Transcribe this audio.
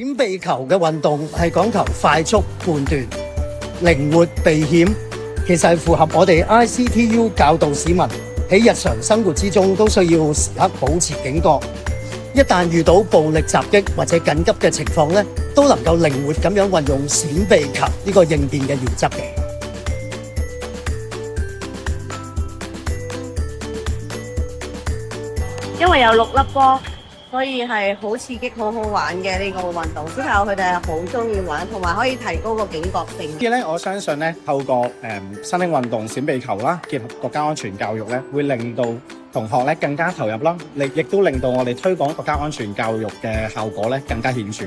閃避球嘅運動係講求快速判斷、靈活避險，其實係符合我哋 ICTU 教導市民喺日常生活之中都需要時刻保持警覺。一旦遇到暴力襲擊或者緊急嘅情況咧，都能夠靈活咁樣運用閃避球呢個應變嘅原則嘅。因為有6粒波，所以係好刺激、好好玩嘅呢個運動。小朋友佢哋係好中意玩，同埋可以提高個警覺性。所以咧，我相信咧，透過新興運動閃避球啦，結合國家安全教育咧，會令到同學咧更加投入啦，亦都令到我哋推廣國家安全教育嘅效果咧更加顯著。